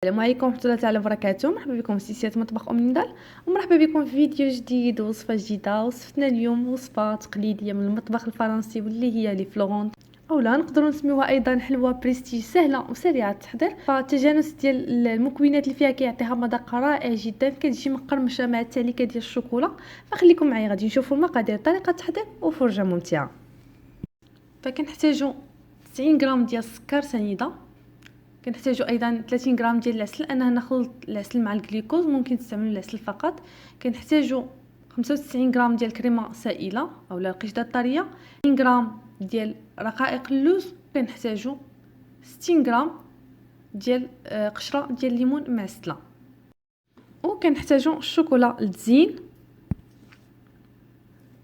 السلام عليكم ورحمه الله تعالى وبركاته. مرحبا بكم في سلسله مطبخ ام نضال، ومرحبا بكم في فيديو جديد ووصفه جديده. وصفتنا اليوم وصفه تقليديه من المطبخ الفرنسي واللي هي لي فلورون، اولا نقدروا نسميوها ايضا حلوه بريستيج، سهله وسريعه التحضير. فالتجانس ديال المكونات اللي فيها كيعطيها مذاق رائع جدا، كتجي مقرمشه مع التعليكه ديال الشوكولا. فخليكم معايا غادي نشوفوا المقادير، طريقه التحضير وفرجه ممتعه. فكنحتاجوا 90 غرام ديال السكر سنيده، كنحتاجوا ايضا 30 غرام ديال العسل. انا نخلط العسل مع الجلوكوز، ممكن تستعملوا العسل فقط. كنحتاجوا 95 غرام ديال الكريمه سائله اولا القشده الطريه، 20 غرام ديال رقائق اللوز، كنحتاجوا 60 غرام ديال قشره ديال الليمون معسله، وكنحتاجوا الشوكولا للتزيين.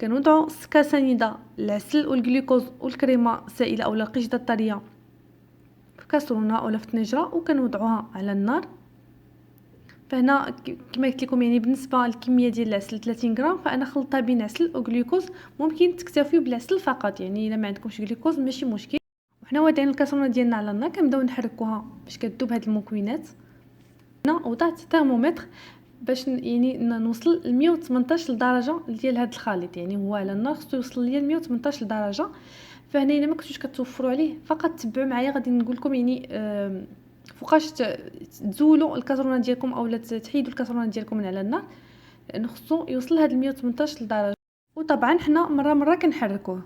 كنوضعوا السكر سنيده، العسل والجلوكوز والكريمه سائله اولا القشده الطريه في كاسرونه ولا في طنجره، وكنوضعوها على النار. فهنا كما قلت لكم يعني بالنسبه للكميه ديال العسل 30 غرام، فانا خلطتها بين عسل وجلوكوز. ممكن تكتفيو بالعسل فقط، يعني الا ما عندكمش جلوكوز ماشي مشكل. وحنا واضعين الكاسرونه ديالنا على النار، كنبداو نحركوها باش كتذوب هاد المكونات. هنا وضعت الترمومتر باش يعني نوصل ل 118 درجه ديال هاد الخليط، يعني هو على النار خصو يوصل ليا ل 118 درجه. فهنا الا ما كنتوش كتوفروا عليه فقط تبعوا معايا، غادي نقول لكم يعني فوقاش تزولوا الكاسرونه ديالكم اولا تحيدوا الكاسرونه ديالكم من على النار، لانه خصو يوصل لهاد 118 درجه. وطبعا حنا مره كنحركوه.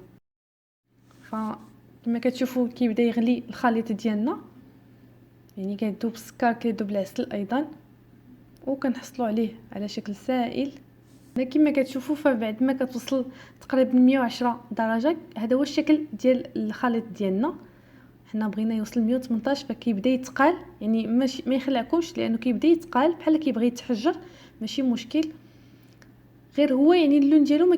فكما كتشوفوا كيبدا يغلي الخليط ديالنا، يعني كيذوب السكر كيذوب العسل ايضا، وكنحصلوا عليه على شكل سائل. كما كتشوفوا فبعد ما كتوصل تقريبا 110 درجه، هذا هو الشكل ديال الخليط ديالنا. حنا بغينا يوصل 118، فكيبدا يتقال، يعني ماشي ما يخلعكمش لانه كيبدا يتقال بحال كيبغي يتحجر، ماشي مشكل. غير هو يعني اللون ديالو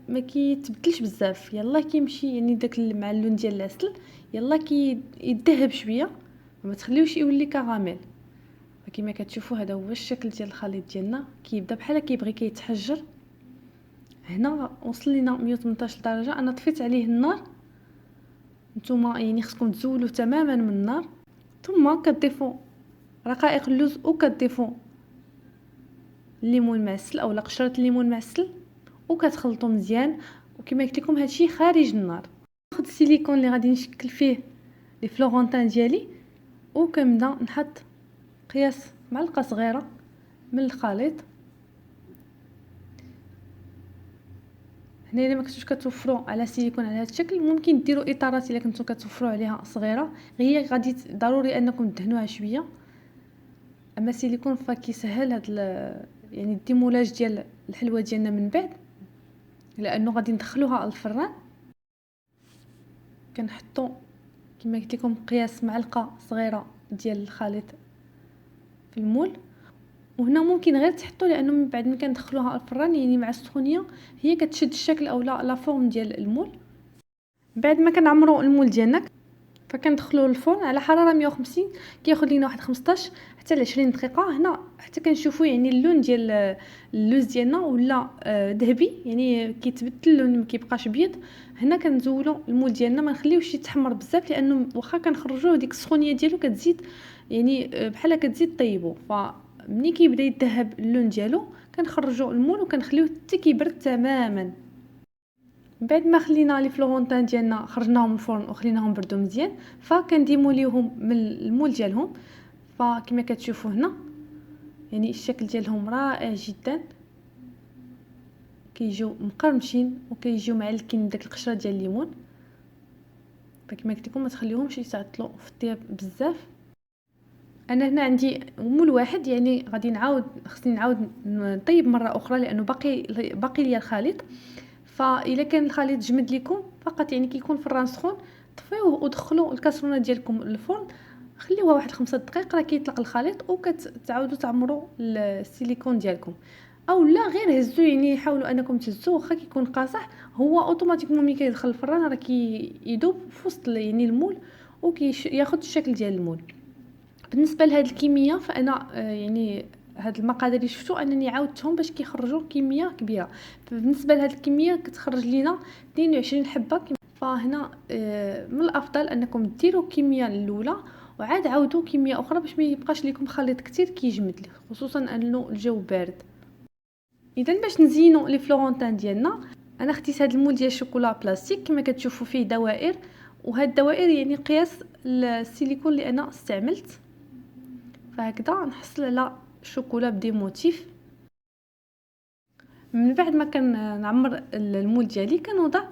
ما كيتبدلش بزاف، يلا كيمشي يعني داك مع اللون ديال العسل، يلا كيذهب شويه، ما تخليوش يولي كراميل. فكما كتشوفوا هذا هو الشكل ديال الخليط ديالنا، كيبدا بحال كيبغي كيتحجر. هنا وصل لينا 118 درجه، انا طفيت عليه النار. نتوما يعني خصكم تزولوا تماما من النار، ثم كتضيفوا رقائق اللوز وكتضيفوا الليمون معسل اولا قشره الليمون معسل، وكتخلطوا مزيان. وكما قلت لكم هادشي خارج النار. ناخذ السيليكون اللي غادي نشكل فيه لي فلورونتان ديالي، وكنبدا نحط قياس معلقه صغيره من الخليط. هنا الا ما كنتوش كتوفروا على سيليكون على هذا الشكل، ممكن ديروا اطارات الا كنتو كتوفروا عليها صغيره، هي غادي ضروري انكم تدهنوها شويه. اما سيليكون فكيسهل هاد يعني الديمولاج ديال الحلوه ديالنا من بعد، لانه غادي ندخلوها الفران. كنحطوا كما قلت لكم قياس معلقه صغيره ديال الخليط في المول. وهنا ممكن غير تحطوا، لانه من بعد ما كندخلوها الفران يعني مع السخونيه هي كتشد الشكل اولا لا فورم ديال المول. بعد ما كنعمروا المول ديالنا فكندخلوه للفرن على حراره 150، كياخذ لينا واحد 15 حتى ل 20 دقيقه. هنا حتى كنشوفوا يعني اللون ديال اللوز ديالنا ولا ذهبي، يعني كيتبدل اللون ما كيبقاش ابيض. هنا كنزولوا المول ديالنا، ما نخليوش يتحمر بزاف، لانه واخا كنخرجوه ديك السخونيه ديالو كتزيد يعني بحال كتزيد طيبو. فمني كيبدا يذهب اللون ديالو كنخرجوا المول وكنخليوه حتى كيبرد تماما. بعد ما خلينا لي فلورونتان ديالنا خرجناهم من الفرن وخليناهم بردوا مزيان، فكنديموليوهم من المول ديالهم. فكما كتشوفوا هنا يعني الشكل ديالهم رائع جدا، كيجيو مقرمشين وكيجيو معلكين داك القشره ديال الليمون. فكما قلت لكم ما تخليوهمش يتعطلوا في الطياب بزاف. انا هنا عندي مول واحد، يعني غادي خصني نعاود نطيب مره اخرى لانه باقي ليا الخليط. فاذا كان الخليط جمد لكم فقط يعني كيكون في الران سخون، طفيوه ودخلوا الكاسرونه ديالكم للفرن، خليوها واحد 5 دقائق راه كيطلق الخليط، وكتعاودوا تعمروا السيليكون ديالكم. او لا غير هزوا، يعني حاولوا انكم تهزوه واخا كيكون قاصح، هو اوتوماتيكمون ملي كيدخل الفران راه كيذوب في وسط يعني المول وكياخذ الشكل ديال المول. بالنسبه لهاد الكميه فانا يعني هاد المقادير اللي شفتوا انني عاودتهم باش كيخرجوا كميه كبيره. بالنسبه لهاد الكميه كتخرج لينا 22 حبه. فهنا من الافضل انكم ديروا الكميه الاولى وعاد عاودوا كميه اخرى باش ما يبقاش لكم خليط كتير كيجمد لي، خصوصا انه الجو بارد. اذا باش نزينوا لي فلورونتان ديالنا، انا خديت هذا المول ديال الشوكولا بلاستيك كما كتشوفوا فيه دوائر، وهاد الدوائر يعني قياس السيليكون اللي انا استعملت. فهكذا نحصل على شوكولا بدي موتيف. من بعد ما كنعمر المول ديالي كنوضع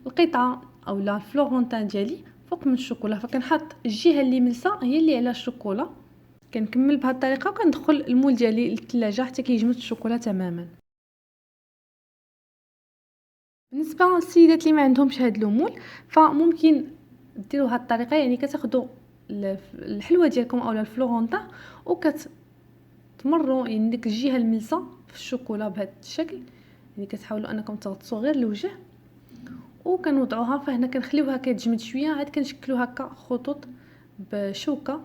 القطعه اولا الفلورونتان ديالي فوق من الشوكولا، فكنحط الجهه اللي ملسه هي اللي على الشوكولا. كنكمل بهذه الطريقه وكندخل المول ديالي للثلاجه حتى كيجمد الشوكولا تماما. بالنسبه للسيدات اللي ما عندهمش هاد المول فممكن ديروا هاد الطريقه، يعني كتاخذوا الحلوه ديالكم اولا الفلورونتا وكتمروا يعني ديك الجهه الملسه في الشوكولا بهذا الشكل، يعني كتحاولوا انكم تغطسوا غير الوجه وكنوضعوها. فهنا كنخليوها كتجمد شويه، عاد كنشكلوا هكا خطوط بشوكه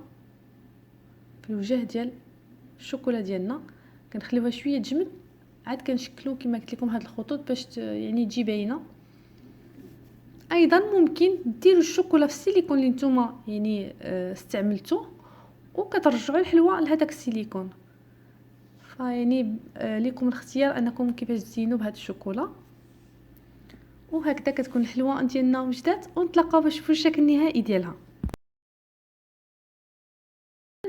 في الوجه ديال الشوكولا ديالنا، كنخليوها شويه تجمد، عاد كنشكلوا كما قلت لكم هاد الخطوط باش يعني تجي باينه. ايضا ممكن ديروا الشوكولا في السيليكون اللي نتوما يعني استعملتوه وكترجعوا الحلوه لهداك السيليكون. فيعني لكم الاختيار انكم كيفاش تزينوا بهاد الشوكولا. وهكذا كتكون الحلوه ديالنا وجدات، ونتلاقاو باش نشوفوا الشكل النهائي ديالها.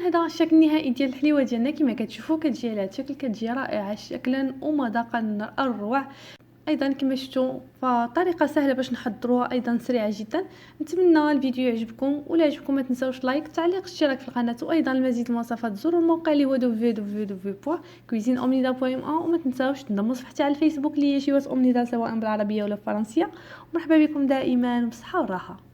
هذا الشكل النهائي ديال الحليوه ديالنا كما كتشوفوا كتجي على هذا الشكل، كتجي رائعه شكلا ومذاقا اروع. ايضا كما شفتوا فطريقه سهله باش نحضروها، ايضا سريعه جدا. نتمنى الفيديو يعجبكم، ولا يعجبكم ما تنساوش لايك تعليق اشتراك في القناه، وايضا المزيد من الوصفات زوروا الموقع اللي هو www.cuisineomnida.ma، وما تنساوش تنضموا صفحتي على الفيسبوك اللي هي شيوات اومنيدا سواء بالعربيه ولا بالفرنسيه. مرحبا بكم دائما، بصحه وراحه.